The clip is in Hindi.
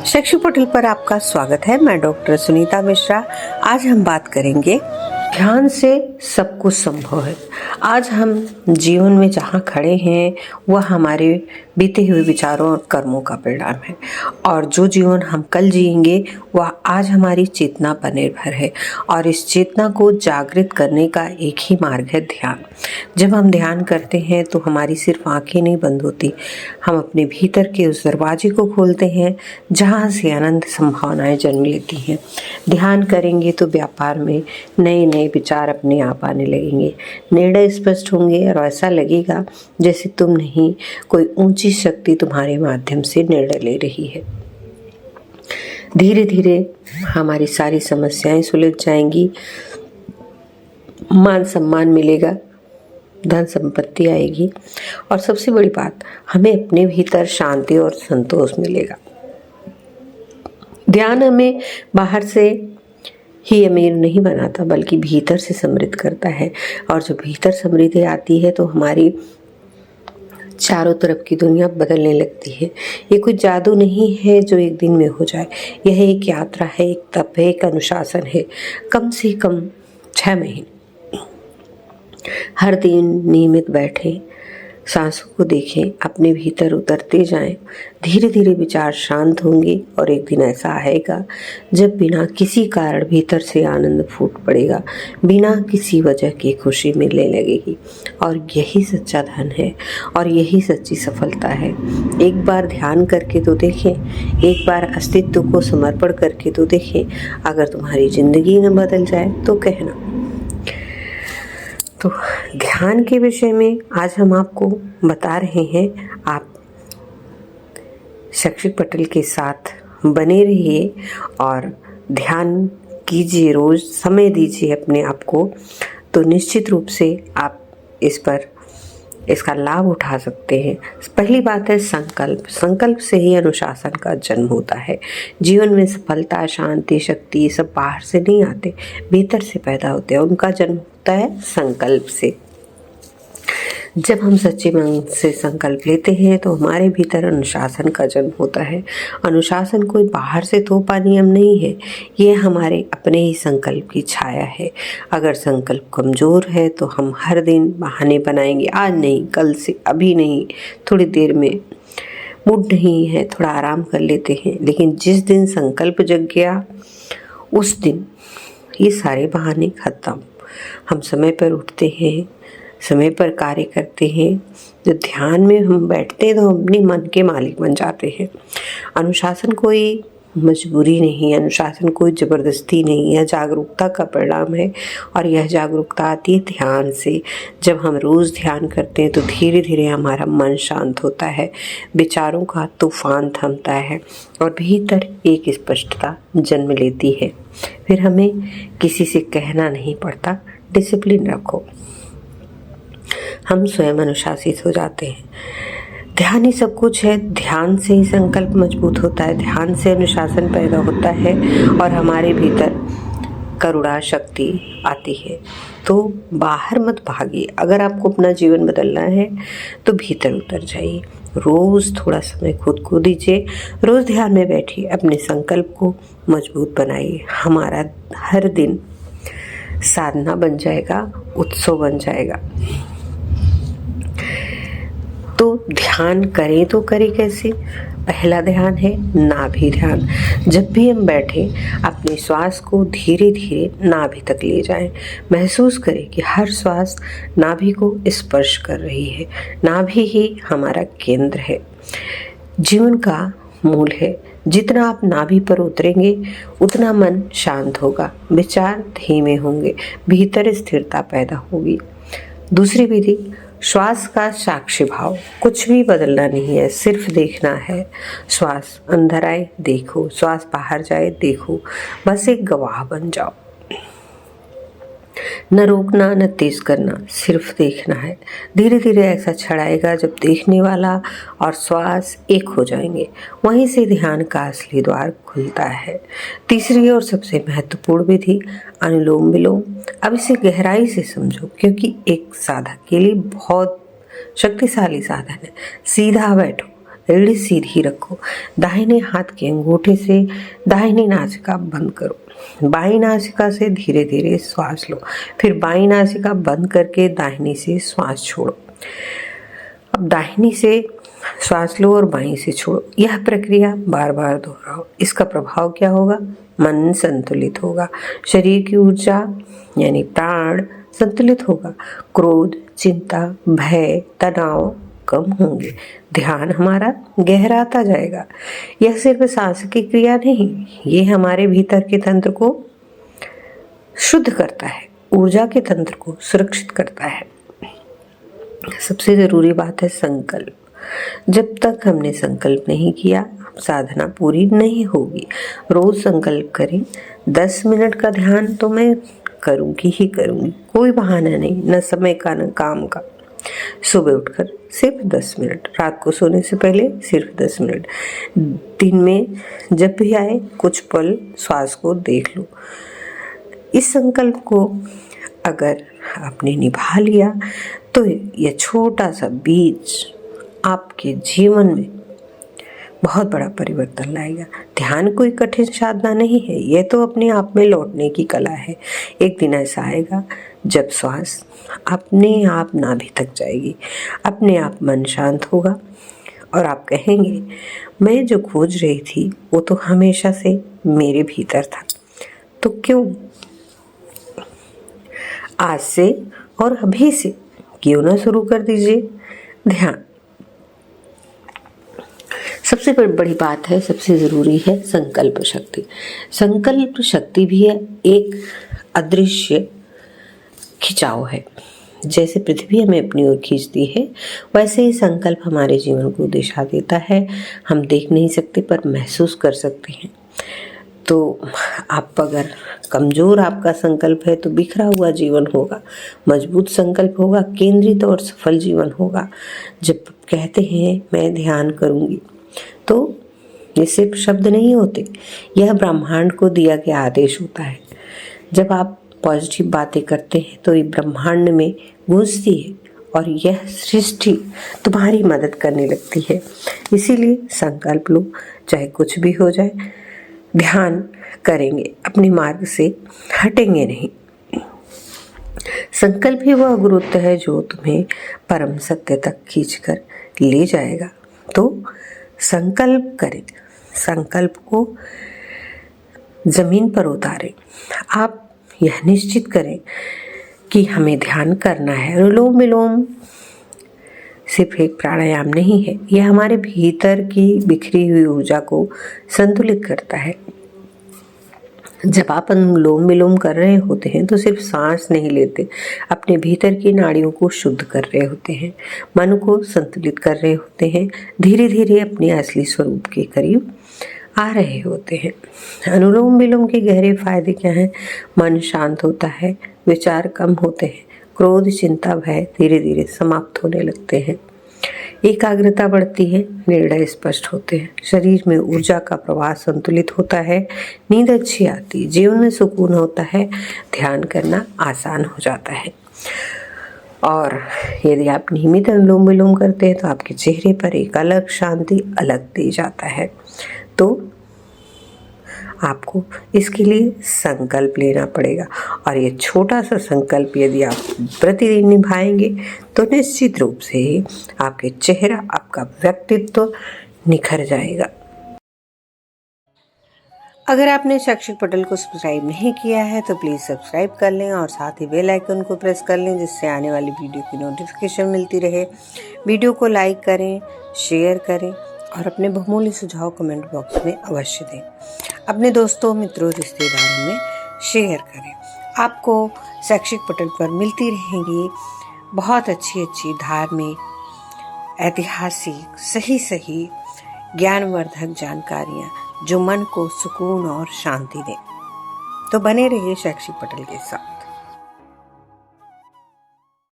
शैक्षिक पोर्टल पर आपका स्वागत है। मैं डॉक्टर सुनीता मिश्रा। आज हम बात करेंगे ध्यान से सब कुछ संभव है। आज हम जीवन में जहाँ खड़े हैं वह हमारे बीते हुए विचारों और कर्मों का परिणाम है, और जो जीवन हम कल जिएंगे वह आज हमारी चेतना पर निर्भर है। और इस चेतना को जागृत करने का एक ही मार्ग है ध्यान। जब हम ध्यान करते हैं तो हमारी सिर्फ आंखें नहीं बंद होती, हम अपने भीतर के उस दरवाजे को खोलते हैं जहाँ से अनंत संभावनाएं जन्म लेती हैं। ध्यान करेंगे तो व्यापार में नए नए विचार अपने आप आने लगेंगे, निर्णय स्पष्ट होंगे और ऐसा लगेगा जैसे तुम नहीं, कोई ऊंची शक्ति तुम्हारे माध्यम से निर्णय ले रही है। धीरे धीरे हमारी सारी समस्याएं सुलझ जाएंगी, मान सम्मान मिलेगा, धन संपत्ति आएगी, और सबसे बड़ी बात, हमें अपने भीतर शांति और संतोष मिलेगा। ध्यान हमें बाहर से ही अमीर नहीं बनाता बल्कि भीतर से समृद्ध करता है, और जब भीतर समृद्धि आती है तो हमारी चारों तरफ की दुनिया बदलने लगती है। ये कोई जादू नहीं है जो एक दिन में हो जाए, यह एक यात्रा है, एक तप है, एक अनुशासन है, कम से कम 6 महीने। हर दिन नियमित बैठें, सांसों को देखें, अपने भीतर उतरते जाएं। धीरे धीरे विचार शांत होंगे और एक दिन ऐसा आएगा जब बिना किसी कारण भीतर से आनंद फूट पड़ेगा, बिना किसी वजह की खुशी मिलने लगेगी। और यही सच्चा धन है और यही सच्ची सफलता है। एक बार ध्यान करके तो देखें, एक बार अस्तित्व को समर्पण करके तो देखें। अगर तुम्हारी जिंदगी न बदल जाए तो कहना। तो ध्यान के विषय में आज हम आपको बता रहे हैं। आप शैक्षिक पटल के साथ बने रहिए और ध्यान कीजिए, रोज समय दीजिए अपने आप को, तो निश्चित रूप से आप इसका लाभ उठा सकते हैं। पहली बात है संकल्प। संकल्प से ही अनुशासन का जन्म होता है। जीवन में सफलता, शांति, शक्ति सब बाहर से नहीं आते, भीतर से पैदा होते हैं। उनका जन्म होता है संकल्प से। जब हम सच्चे मन से संकल्प लेते हैं तो हमारे भीतर अनुशासन का जन्म होता है। अनुशासन कोई बाहर से थोपा नियम नहीं है, ये हमारे अपने ही संकल्प की छाया है। अगर संकल्प कमजोर है तो हम हर दिन बहाने बनाएंगे, आज नहीं, कल से, अभी नहीं, थोड़ी देर में, मूड नहीं है, थोड़ा आराम कर लेते हैं। लेकिन जिस दिन संकल्प जग गया उस दिन ये सारे बहाने खत्म। हम समय पर उठते हैं, समय पर कार्य करते हैं। जब ध्यान में हम बैठते हैं तो हम अपने मन के मालिक बन जाते हैं। अनुशासन कोई मजबूरी नहीं है, अनुशासन कोई ज़बरदस्ती नहीं है, जागरूकता का परिणाम है। और यह जागरूकता आती है ध्यान से। जब हम रोज़ ध्यान करते हैं तो धीरे धीरे हमारा मन शांत होता है, विचारों का तूफान थमता है और भीतर एक स्पष्टता जन्म लेती है। फिर हमें किसी से कहना नहीं पड़ता, डिसिप्लिन रखो, हम स्वयं अनुशासित हो जाते हैं। ध्यान ही सब कुछ है। ध्यान से ही संकल्प मजबूत होता है, ध्यान से अनुशासन पैदा होता है और हमारे भीतर करुणा शक्ति आती है। तो बाहर मत भागिए। अगर आपको अपना जीवन बदलना है तो भीतर उतर जाइए। रोज़ थोड़ा समय खुद को दीजिए, रोज़ ध्यान में बैठिए, अपने संकल्प को मजबूत बनाइए। हमारा हर दिन साधना बन जाएगा, उत्सव बन जाएगा। तो ध्यान करें तो करें कैसे? पहला ध्यान है नाभि ध्यान। जब भी हम बैठें अपने श्वास को धीरे धीरे नाभि तक ले जाएं। महसूस करें कि हर श्वास नाभि को स्पर्श कर रही है। नाभि ही हमारा केंद्र है, जीवन का मूल है। जितना आप नाभि पर उतरेंगे उतना मन शांत होगा, विचार धीमे होंगे, भीतर स्थिरता पैदा होगी। दूसरी विधि, श्वास का साक्षी भाव। कुछ भी बदलना नहीं है, सिर्फ देखना है। श्वास अंदर आए देखो, श्वास बाहर जाए देखो, बस एक गवाह बन जाओ। न रोकना न तेज करना, सिर्फ देखना है। धीरे धीरे ऐसा क्षण आएगा जब देखने वाला और श्वास एक हो जाएंगे। वहीं से ध्यान का असली द्वार खुलता है। तीसरी और सबसे महत्वपूर्ण विधि अनुलोम विलोम। अब इसे गहराई से समझो, क्योंकि एक साधक के लिए बहुत शक्तिशाली साधन है। सीधा बैठो, रीढ़ सीधी रखो। दाहिने हाथ के अंगूठे से दाहिनी नासिका बंद करो। बाईं नासिका से धीरे धीरे श्वास लो, फिर बाईं नासिका बंद करके दाहिनी से श्वास छोड़ो। अब दाहिनी से श्वास लो और बाईं से छोड़ो। यह प्रक्रिया बार बार दोहराओ। इसका प्रभाव क्या होगा? मन संतुलित होगा, शरीर की ऊर्जा यानी प्राण संतुलित होगा, क्रोध, चिंता, भय, तनाव कम होंगे, ध्यान हमारा गहराता जाएगा। यह सिर्फ सांस की क्रिया नहीं, ये हमारे भीतर के तंत्र को शुद्ध करता है, ऊर्जा के तंत्र को सुरक्षित करता है। सबसे जरूरी बात है संकल्प। जब तक हमने संकल्प नहीं किया, साधना पूरी नहीं होगी। रोज संकल्प करें, 10 मिनट का ध्यान तो मैं करूंगी ही करूंगी, कोई बहाना नहीं, न समय का न काम का। सुबह उठकर सिर्फ 10 मिनट, रात को सोने से पहले सिर्फ 10 मिनट, दिन में जब भी आए कुछ पल श्वास को देख लो। इस संकल्प को अगर आपने निभा लिया तो यह छोटा सा बीज आपके जीवन में बहुत बड़ा परिवर्तन लाएगा। ध्यान कोई कठिन साधना नहीं है, यह तो अपने आप में लौटने की कला है। एक दिन ऐसा आएगा जब श्वास अपने आप नाभि तक जाएगी, अपने आप मन शांत होगा और आप कहेंगे, मैं जो खोज रही थी वो तो हमेशा से मेरे भीतर था, तो क्यों आज से और अभी से क्यों ना शुरू कर दीजिए ध्यान। सबसे बड़ी बात है, सबसे ज़रूरी है संकल्प शक्ति। संकल्प शक्ति भी है एक अदृश्य खिंचाव है। जैसे पृथ्वी हमें अपनी ओर खींचती है, वैसे ही संकल्प हमारे जीवन को दिशा देता है। हम देख नहीं सकते पर महसूस कर सकते हैं। तो आप अगर कमज़ोर आपका संकल्प है तो बिखरा हुआ जीवन होगा, मजबूत संकल्प होगा, केंद्रित और सफल जीवन होगा। जब कहते हैं मैं ध्यान करूंगी, तो ये सिर्फ शब्द नहीं होते, यह ब्रह्मांड को दिया गया आदेश होता है। जब आप पॉजिटिव बातें करते हैं तो ये ब्रह्मांड में गूंजती है और यह सृष्टि तुम्हारी मदद करने लगती है। इसीलिए संकल्प लो, चाहे कुछ भी हो जाए, ध्यान करेंगे, अपने मार्ग से हटेंगे नहीं। संकल्प ही वह गुरुत्व है जो तुम्हें परम सत्य तक खींचकर ले जाएगा। तो संकल्प करें, संकल्प को जमीन पर उतारें। आप यह निश्चित करें कि हमें ध्यान करना है। अनुलोम विलोम सिर्फ एक प्राणायाम नहीं है, यह हमारे भीतर की बिखरी हुई ऊर्जा को संतुलित करता है। जब आप अनुलोम विलोम कर रहे होते हैं तो सिर्फ सांस नहीं लेते, अपने भीतर की नाड़ियों को शुद्ध कर रहे होते हैं, मन को संतुलित कर रहे होते हैं, धीरे धीरे अपने असली स्वरूप के करीब आ रहे होते हैं। अनुलोम विलोम के गहरे फायदे क्या हैं? मन शांत होता है, विचार कम होते हैं, क्रोध, चिंता, भय धीरे धीरे समाप्त होने लगते हैं, एकाग्रता बढ़ती है, निर्णय स्पष्ट होते हैं, शरीर में ऊर्जा का प्रवाह संतुलित होता है, नींद अच्छी आती, जीवन में सुकून होता है, ध्यान करना आसान हो जाता है। और यदि आप नियमित अनुलोम विलोम करते हैं तो आपके चेहरे पर एक अलग शांति, अलग तेज आता है। तो आपको इसके लिए संकल्प लेना पड़ेगा और ये छोटा सा संकल्प यदि आप प्रतिदिन निभाएंगे तो निश्चित रूप से आपके चेहरा, आपका व्यक्तित्व निखर जाएगा। अगर आपने शैक्षिक पटल को सब्सक्राइब नहीं किया है तो प्लीज़ सब्सक्राइब कर लें और साथ ही बेल आइकन को प्रेस कर लें, जिससे आने वाली वीडियो की नोटिफिकेशन मिलती रहे। वीडियो को लाइक करें, शेयर करें और अपने बहुमूल्य सुझाव कमेंट बॉक्स में अवश्य दें। अपने दोस्तों, मित्रों, रिश्तेदारों में शेयर करें। आपको शैक्षिक पटल पर मिलती रहेंगी बहुत अच्छी अच्छी धार्मिक, ऐतिहासिक, सही ज्ञानवर्धक जानकारियाँ जो मन को सुकून और शांति दें। तो बने रहिए शैक्षिक पटल के साथ।